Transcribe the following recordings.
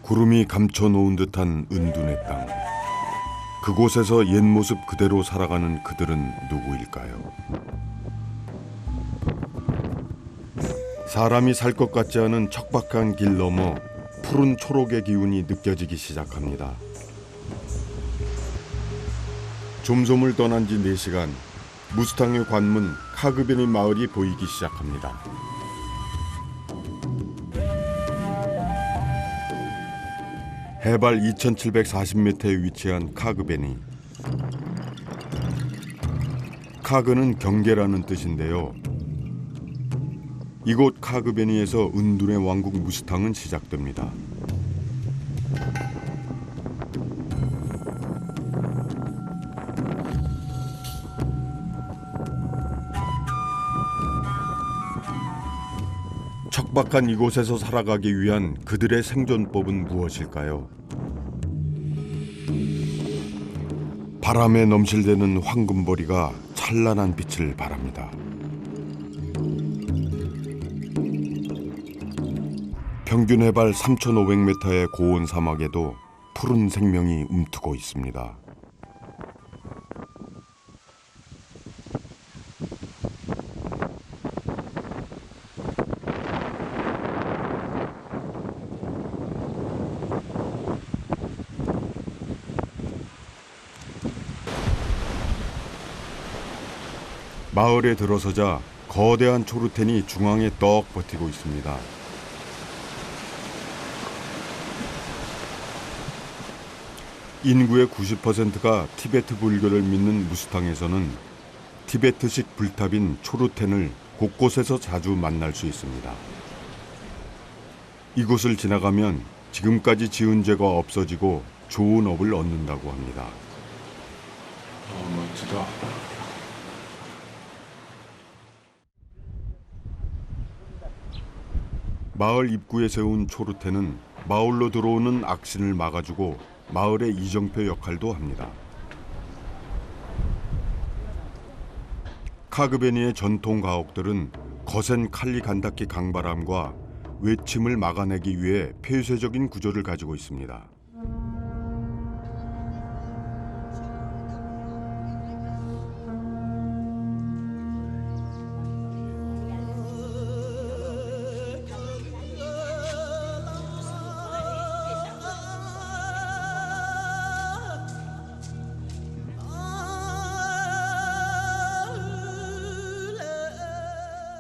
구름이 감춰놓은 듯한 은둔의 땅. 그곳에서 옛 모습 그대로 살아가는 그들은 누구일까요? 사람이 살 것 같지 않은 척박한 길 너머 푸른 초록의 기운이 느껴지기 시작합니다. 좀좀을 떠난 지 4시간, 무스탕의 관문 카그베니 마을이 보이기 시작합니다. 해발 2740m에 위치한 카그베니. 카그는 경계라는 뜻인데요. 이곳 카그베니에서 은둔의 왕국 무스탕은 시작됩니다. 척박한 이곳에서 살아가기 위한 그들의 생존법은 무엇일까요? 바람에 넘실대는 황금보리가 찬란한 빛을 발합니다. 평균 해발 3,500m의 고온 사막에도 푸른 생명이 움트고 있습니다. 마을에 들어서자 거대한 초르텐이 중앙에 떡 버티고 있습니다. 인구의 90%가 티베트 불교를 믿는 무스탕에서는 티베트식 불탑인 초르텐을 곳곳에서 자주 만날 수 있습니다. 이곳을 지나가면 지금까지 지은 죄가 없어지고 좋은 업을 얻는다고 합니다. 멋지다. 마을 입구에 세운 초르텐은 마을로 들어오는 악신을 막아주고 마을의 이정표 역할도 합니다. 카그베니의 전통 가옥들은 거센 칼리간다키 강바람과 외침을 막아내기 위해 폐쇄적인 구조를 가지고 있습니다.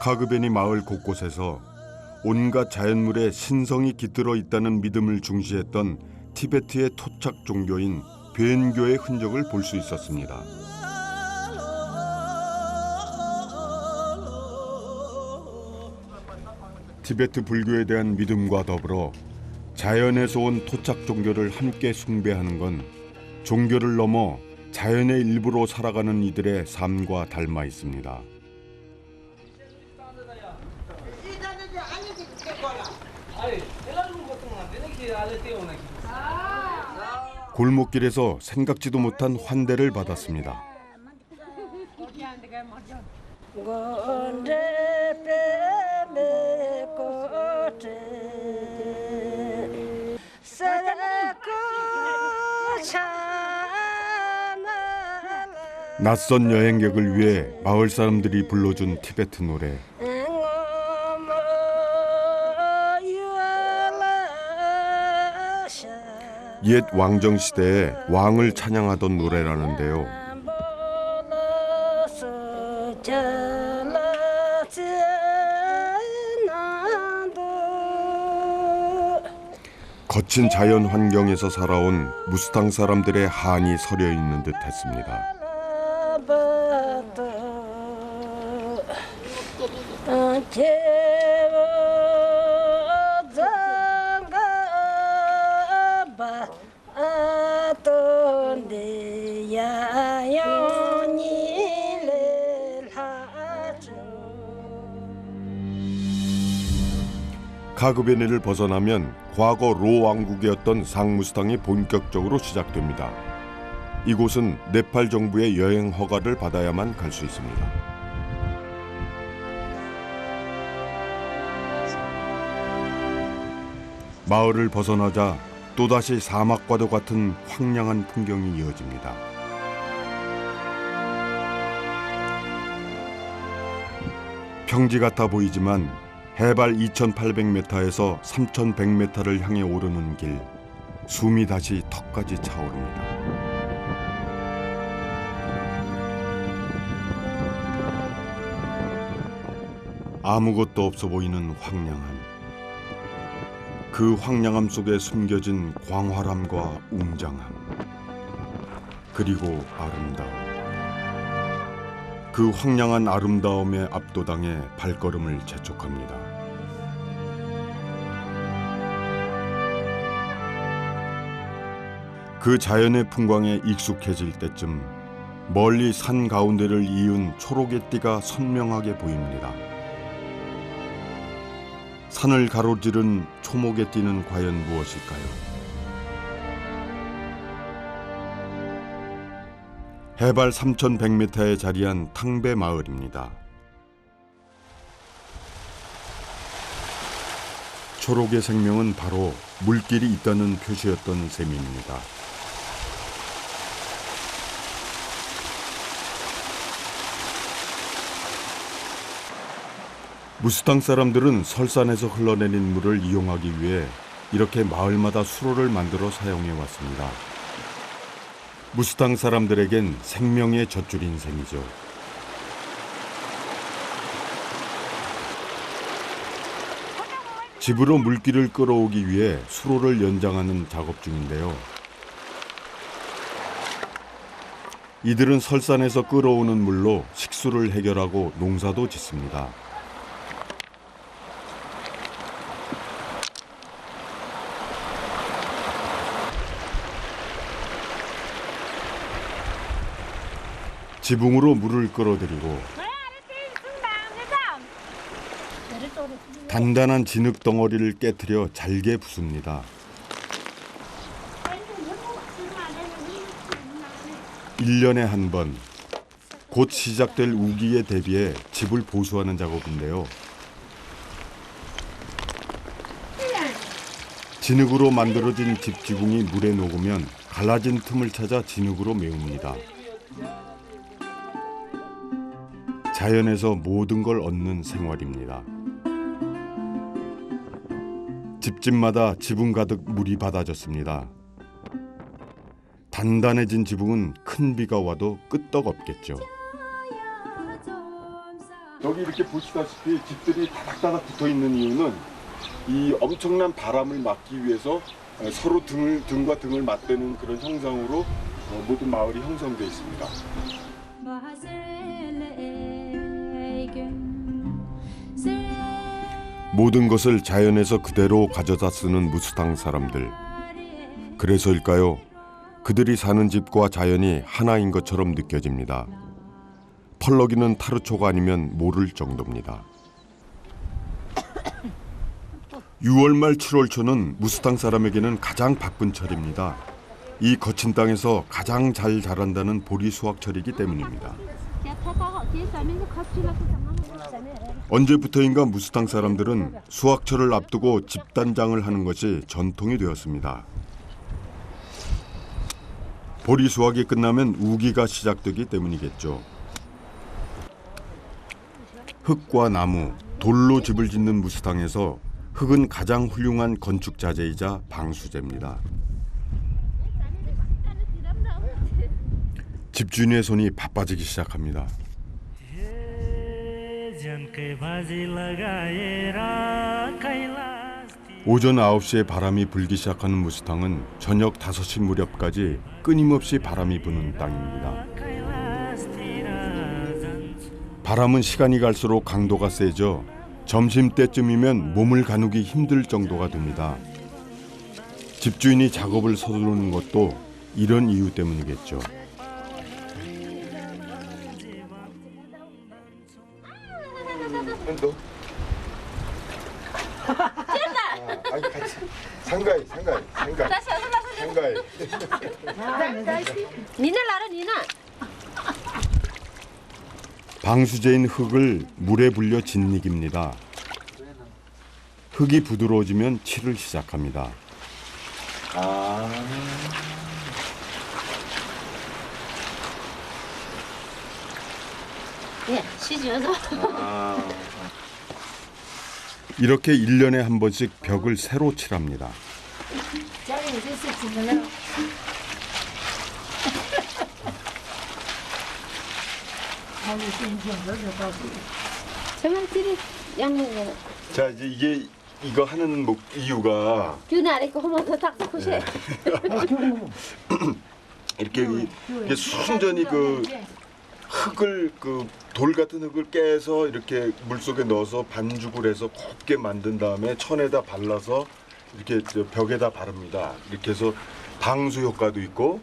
카그베니 마을 곳곳에서 온갖 자연물에 신성이 깃들어 있다는 믿음을 중시했던 티베트의 토착 종교인 베엔교의 흔적을 볼 수 있었습니다. 티베트 불교에 대한 믿음과 더불어 자연에서 온 토착 종교를 함께 숭배하는 건 종교를 넘어 자연의 일부로 살아가는 이들의 삶과 닮아 있습니다. 골목길에서 생각지도 못한 환대를 받았습니다. 낯선 여행객을 위해 마을 사람들이 불러준 티베트 노래. 옛 왕정 시대에 왕을 찬양하던 노래라는데요. 거친 자연 환경에서 살아온 무스탕 사람들의 한이 서려 있는 듯했습니다. 카그베니를 벗어나면 과거 로 왕국이었던 상무스탕이 본격적으로 시작됩니다. 이곳은 네팔 정부의 여행 허가를 받아야만 갈 수 있습니다. 마을을 벗어나자 또다시 사막과도 같은 황량한 풍경이 이어집니다. 평지 같아 보이지만 해발 2,800m에서 3,100m를 향해 오르는 길, 숨이 다시 턱까지 차오릅니다. 아무것도 없어 보이는 황량함. 그 황량함 속에 숨겨진 광활함과 웅장함. 그리고 아름다움. 그 황량한 아름다움에 압도당해 발걸음을 재촉합니다. 그 자연의 풍광에 익숙해질 때쯤 멀리 산 가운데를 이은 초록의 띠가 선명하게 보입니다. 산을 가로지른 초목의 띠는 과연 무엇일까요? 해발 3,100m에 자리한 탕배 마을입니다. 초록의 생명은 바로 물길이 있다는 표시였던 셈입니다. 무스탕 사람들은 설산에서 흘러내린 물을 이용하기 위해 이렇게 마을마다 수로를 만들어 사용해 왔습니다. 무스탕 사람들에겐 생명의 젖줄인 셈이죠. 집으로 물길을 끌어오기 위해 수로를 연장하는 작업 중인데요. 이들은 설산에서 끌어오는 물로 식수를 해결하고 농사도 짓습니다. 지붕으로 물을 끌어들이고 단단한 진흙 덩어리를 깨트려 잘게 부숩니다. 1년에 한 번, 곧 시작될 우기에 대비해 집을 보수하는 작업인데요. 진흙으로 만들어진 집 지붕이 물에 녹으면 갈라진 틈을 찾아 진흙으로 메웁니다. 자연에서 모든 걸 얻는 생활입니다. 집집마다 지붕 가득 물이 받아졌습니다. 단단해진 지붕은 큰 비가 와도 끄떡없겠죠. 여기 이렇게 보시다시피 집들이 다닥다닥 붙어 있는 이유는 이 엄청난 바람을 막기 위해서 서로 등과 등을 맞대는 그런 형상으로 모든 마을이 형성되어 있습니다. 모든 것을 자연에서 그대로 가져다 쓰는 무스탕 사람들. 그래서일까요? 그들이 사는 집과 자연이 하나인 것처럼 느껴집니다. 펄럭이는 타르초가 아니면 모를 정도입니다. 6월 말 7월 초는 무스탕 사람에게는 가장 바쁜 철입니다. 이 거친 땅에서 가장 잘 자란다는 보리 수확철이기 때문입니다. 언제부터인가 무스탕 사람들은 수확철을 앞두고 집단장을 하는 것이 전통이 되었습니다. 보리 수확이 끝나면 우기가 시작되기 때문이겠죠. 흙과 나무, 돌로 집을 짓는 무스탕에서 흙은 가장 훌륭한 건축 자재이자 방수제입니다. 집주인의 손이 바빠지기 시작합니다. 오전 9시에 바람이 불기 시작하는 무스탕은 저녁 5시 무렵까지 끊임없이 바람이 부는 땅입니다. 바람은 시간이 갈수록 강도가 세져 점심때쯤이면 몸을 가누기 힘들 정도가 됩니다. 집주인이 작업을 서두르는 것도 이런 이유 때문이겠죠. 너? 아니 같이 상가이. 니나 라라 니나. 방수제인 흙을 물에 불려 짓이깁니다. 흙이 부드러워지면 칠을 시작합니다. 아. 예, 시집와서. 아. 이렇게 1년에 한 번씩 벽을 새로 칠합니다. 자리 어디서 지내나? 저만들이 양념이야. 자, 이제 이거 하는 이유가 균아래 거 한번 더 닦고 싶어. 이렇게 이게 순전히 그 흙을 돌 같은 흙을 깨서 이렇게 물 속에 넣어서 반죽을 해서 곱게 만든 다음에 천에다 발라서 이렇게 벽에다 바릅니다. 이렇게 해서 방수 효과도 있고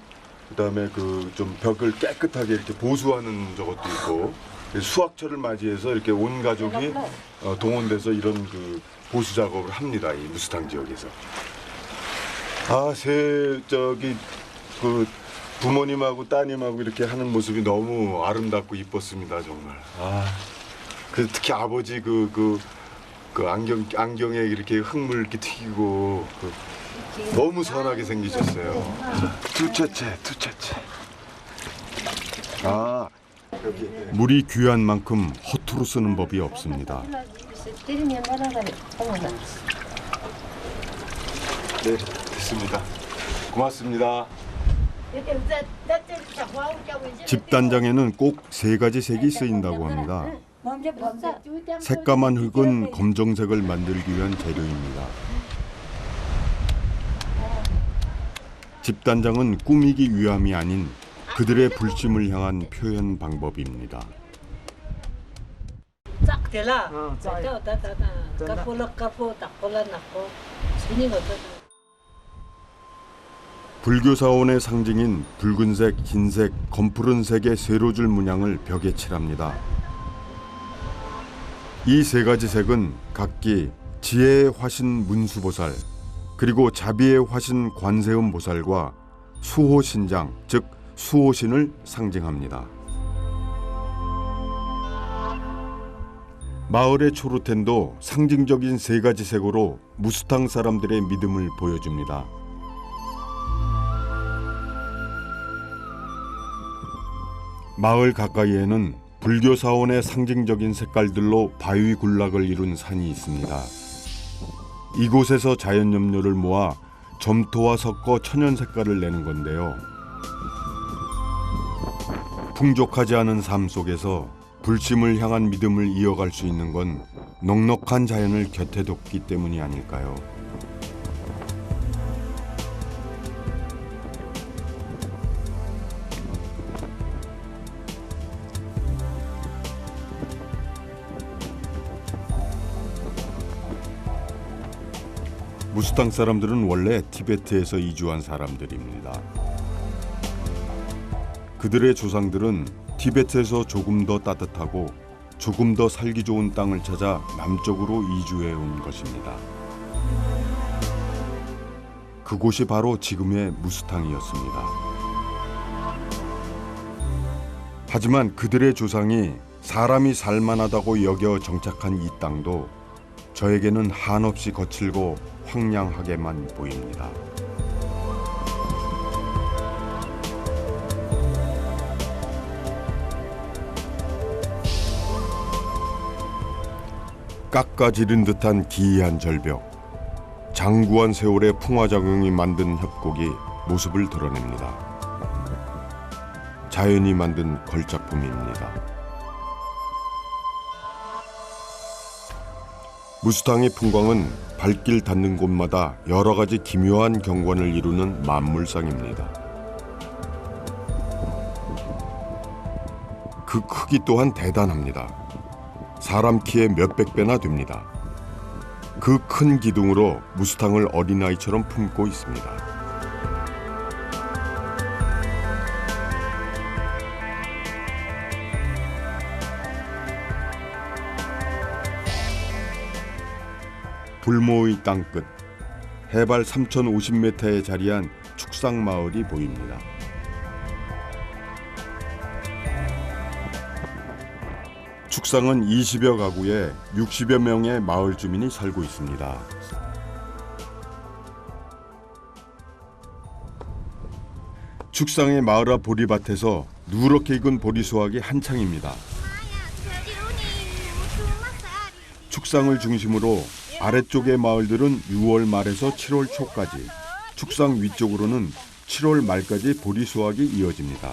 그다음에 좀 벽을 깨끗하게 이렇게 보수하는 저것도 있고 수확철을 맞이해서 이렇게 온 가족이 동원돼서 이런 보수 작업을 합니다. 이 무스탕 지역에서. 부모님하고 따님하고 이렇게 하는 모습이 너무 아름답고 이뻤습니다, 정말. 특히 아버지 안경에 이렇게 흙물 이렇게 튀기고 너무 선하게 생기셨어요. 두째째. 여기. 물이 귀한 만큼 허투루 쓰는 법이 없습니다. 네, 됐습니다. 고맙습니다. 집단장에는 꼭 3가지 색이 쓰인다고 합니다. 새까만 흙은 검정색을 만들기 위한 재료입니다. 집단장은 꾸미기 위함이 아닌 그들의 불심을 향한 표현 방법입니다. 불교 사원의 상징인 붉은색, 흰색, 검푸른색의 세로줄 문양을 벽에 칠합니다. 이 3가지 색은 각기 지혜의 화신 문수보살, 그리고 자비의 화신 관세음 보살과 수호신장, 즉 수호신을 상징합니다. 마을의 초르텐도 상징적인 3가지 색으로 무스탕 사람들의 믿음을 보여줍니다. 마을 가까이에는 불교 사원의 상징적인 색깔들로 바위 군락을 이룬 산이 있습니다. 이곳에서 자연염료를 모아 점토와 섞어 천연 색깔을 내는 건데요. 풍족하지 않은 삶 속에서 불심을 향한 믿음을 이어갈 수 있는 건 넉넉한 자연을 곁에 뒀기 때문이 아닐까요? 무스탕 사람들은 원래 티베트에서 이주한 사람들입니다. 그들의 조상들은 티베트에서 조금 더 따뜻하고 조금 더 살기 좋은 땅을 찾아 남쪽으로 이주해 온 것입니다. 그곳이 바로 지금의 무스탕이었습니다. 하지만 그들의 조상이 사람이 살만하다고 여겨 정착한 이 땅도 저에게는 한없이 거칠고 황량하게만 보입니다. 깎아지른 듯한 기이한 절벽, 장구한 세월의 풍화작용이 만든 협곡이 모습을 드러냅니다. 자연이 만든 걸작품입니다. 무스탕의 풍광은 발길 닿는 곳마다 여러 가지 기묘한 경관을 이루는 만물상입니다. 그 크기 또한 대단합니다. 사람 키의 몇백 배나 됩니다. 그 큰 기둥으로 무스탕을 어린아이처럼 품고 있습니다. 불모의 땅끝, 해발 3,050m에 자리한 축상마을이 보입니다. 축상은 20여 가구에 60여 명의 마을 주민이 살고 있습니다. 축상의 마을 앞 보리밭에서 누렇게 익은 보리 수확이 한창입니다. 축상을 중심으로 아래쪽의 마을들은 6월 말에서 7월 초까지, 축상 위쪽으로는 7월 말까지 보리 수확이 이어집니다.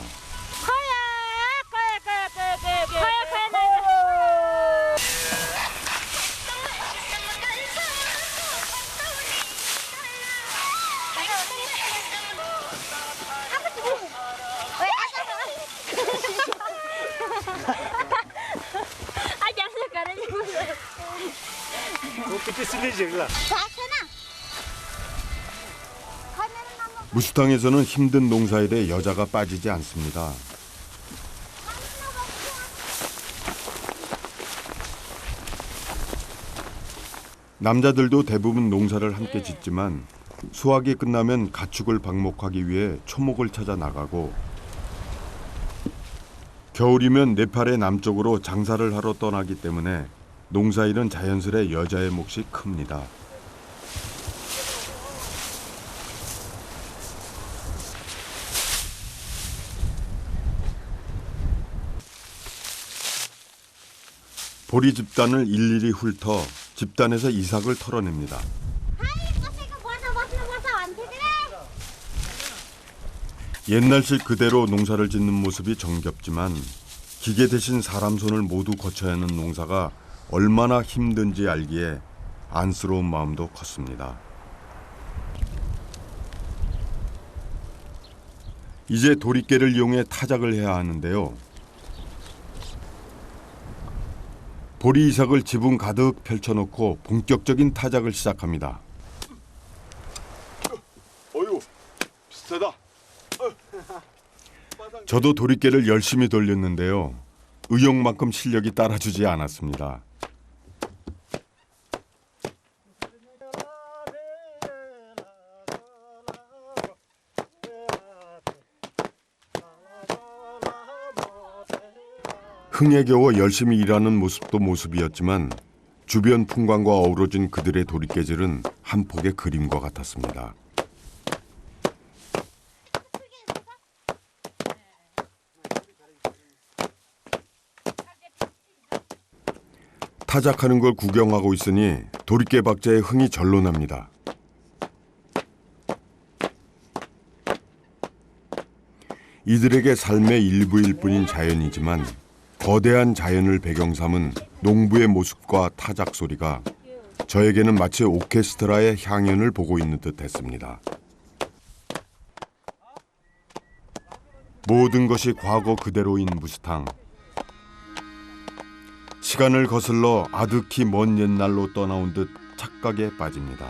무스탕에서는 힘든 농사일에 여자가 빠지지 않습니다. 남자들도 대부분 농사를 함께 짓지만 수확이 끝나면 가축을 방목하기 위해 초목을 찾아 나가고, 겨울이면 네팔의 남쪽으로 장사를 하러 떠나기 때문에 농사일은 자연스레 여자의 몫이 큽니다. 보리 집단을 일일이 훑어 집단에서 이삭을 털어냅니다. 옛날식 그대로 농사를 짓는 모습이 정겹지만 기계 대신 사람 손을 모두 거쳐야 하는 농사가 얼마나 힘든지 알기에 안쓰러운 마음도 컸습니다. 이제 도리깨를 이용해 타작을 해야 하는데요. 보리 이삭을 지붕 가득 펼쳐놓고 본격적인 타작을 시작합니다. 어휴, 비슷하다. 저도 도리깨를 열심히 돌렸는데요. 의욕만큼 실력이 따라주지 않았습니다. 흥에 겨워 열심히 일하는 모습도 모습이었지만 주변 풍광과 어우러진 그들의 도리깨질은 한 폭의 그림과 같았습니다. 타작하는 걸 구경하고 있으니 도리깨 박자의 흥이 절로 납니다. 이들에게 삶의 일부일 뿐인 자연이지만 거대한 자연을 배경 삼은 농부의 모습과 타작 소리가 저에게는 마치 오케스트라의 향연을 보고 있는 듯 했습니다. 모든 것이 과거 그대로인 무스탕. 시간을 거슬러 아득히 먼 옛날로 떠나온 듯 착각에 빠집니다.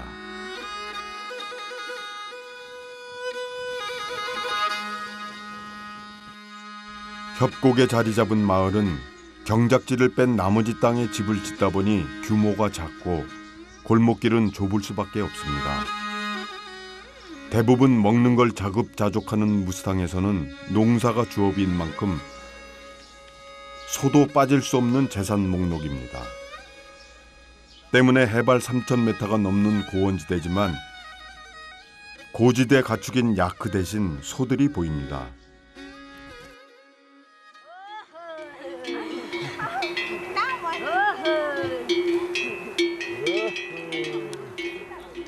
협곡에 자리 잡은 마을은 경작지를 뺀 나머지 땅에 집을 짓다 보니 규모가 작고 골목길은 좁을 수밖에 없습니다. 대부분 먹는 걸 자급자족하는 무스탕에서는 농사가 주업인 만큼 소도 빠질 수 없는 재산 목록입니다. 때문에 해발 3,000m가 넘는 고원지대지만 고지대 가축인 야크 대신 소들이 보입니다.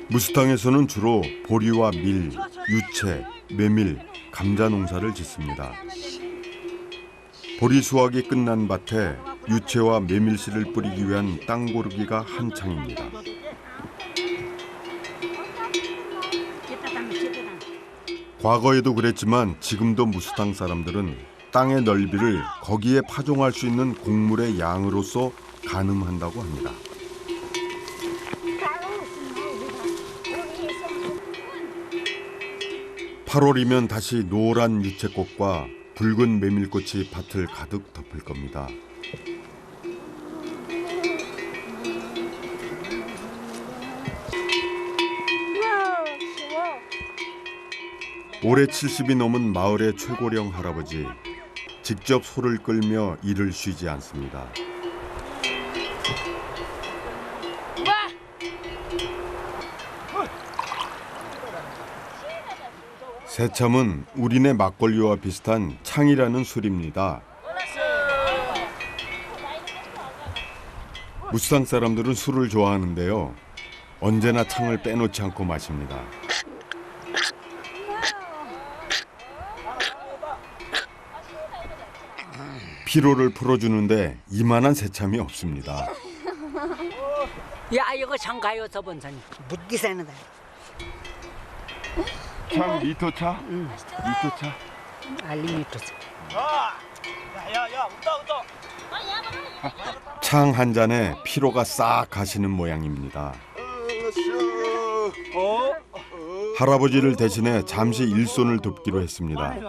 무스탕에서는 주로 보리와 밀, 유채, 메밀, 감자 농사를 짓습니다. 보리 수확이 끝난 밭에 유채와 메밀씨를 뿌리기 위한 땅 고르기가 한창입니다. 과거에도 그랬지만 지금도 무스탕 사람들은 땅의 넓이를 거기에 파종할 수 있는 곡물의 양으로서 가늠한다고 합니다. 8월이면 다시 노란 유채꽃과 붉은 메밀꽃이 밭을 가득 덮을 겁니다. 올해 70이 넘은 마을의 최고령 할아버지, 직접 소를 끌며 일을 쉬지 않습니다. 새참은 우리네 막걸리와 비슷한 창이라는 술입니다. 무스탕 사람들은 술을 좋아하는데요. 언제나 창을 빼놓지 않고 마십니다. 피로를 풀어주는데 이만한 새참이 없습니다. 야 이거 장가요 저번산이 묻기 세는다. 창 리터차? 리터차? 알리미터스. 창 한 잔에 피로가 싹 가시는 모양입니다. 할아버지를 대신해 잠시 일손을 돕기로 했습니다. 가리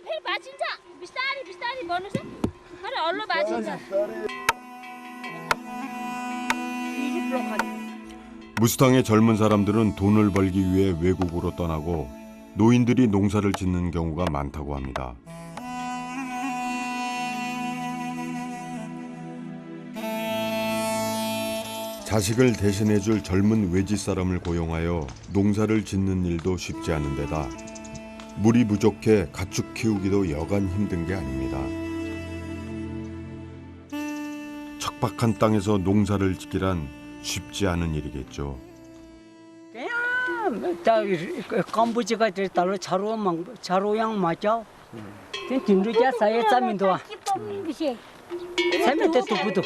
필 마진자. 비싸리 뭐누세? 가리 얼로 마진자. 무스탕의 젊은 사람들은 돈을 벌기 위해 외국으로 떠나고 노인들이 농사를 짓는 경우가 많다고 합니다. 자식을 대신해줄 젊은 외지 사람을 고용하여 농사를 짓는 일도 쉽지 않은 데다 물이 부족해 가축 키우기도 여간 힘든 게 아닙니다. 척박한 땅에서 농사를 짓기란 쉽지 않은 일이겠죠. 그냥 다 깜부지가 달로 자로양 맞아. 그냥 딘루자 사이에 짜민도. 세면대 두부도.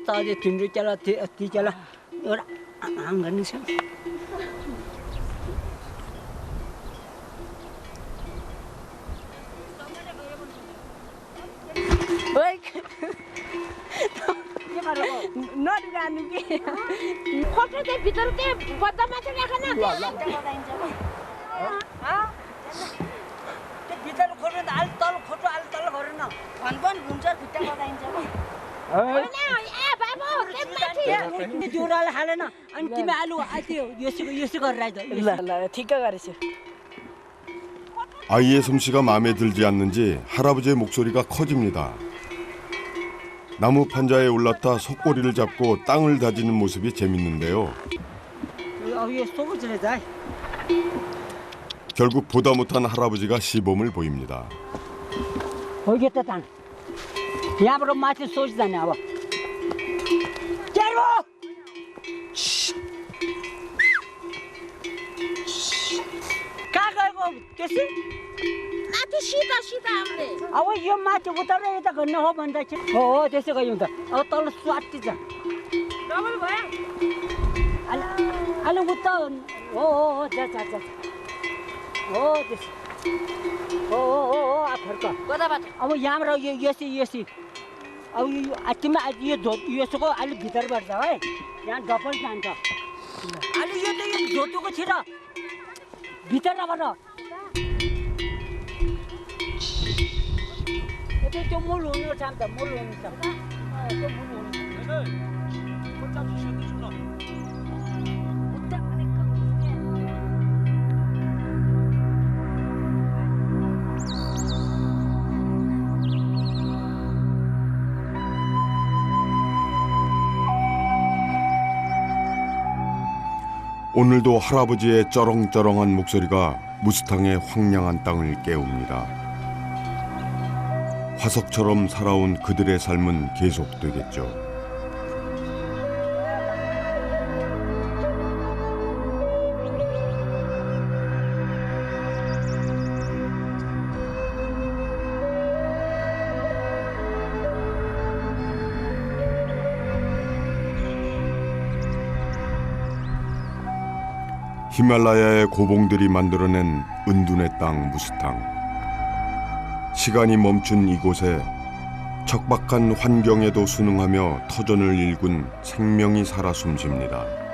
따지 딘루자라 디자라 안 가는 세. 너를 아는 게 호텔 비들 때 보다 맞으려 하나. 비자로 걸은 알떨 코도 알떨 걸으나 관관 문자 그때가 다 인자. 에 조랄 하려나 안 팀에 알로 아세요 요시가 라이더 라 티가 가르쳐. 아이의 솜씨가 마음에 들지 않는지 할아버지의 목소리가 커집니다. 나무 판자에 올라타 속꼬리를 잡고 땅을 다지는 모습이 재밌는데요. 아유 소고지래다 결국 보다 못한 할아버지가 시범을 보입니다. 보이겠다 단 야브로 마치 소지다네 아와 제로 가가고 됐어 나도 시다 그래. 아와 이 마치 우다라에다 건너 본다 됐어 가용다 떨어 쏘았지자 너물 뭐야? 알로 부터 자자자 됐어 아파까 뭐다 봐. 아무 야마라 예시 아우 아침에 예서고 알로 기다려 봐라 양 더블 잔다 알로 예도 도도고 치라 기다려 봐라 좀 몰로는 잠다 몰로는 잠다 좀 몰로는 오늘도 할아버지의 쩌렁쩌렁한 목소리가 무스탕의 황량한 땅을 깨웁니다. 화석처럼 살아온 그들의 삶은 계속되겠죠. 히말라야의 고봉들이 만들어낸 은둔의 땅 무스탕. 시간이 멈춘 이곳에 척박한 환경에도 순응하며 터전을 일군 생명이 살아 숨쉽니다.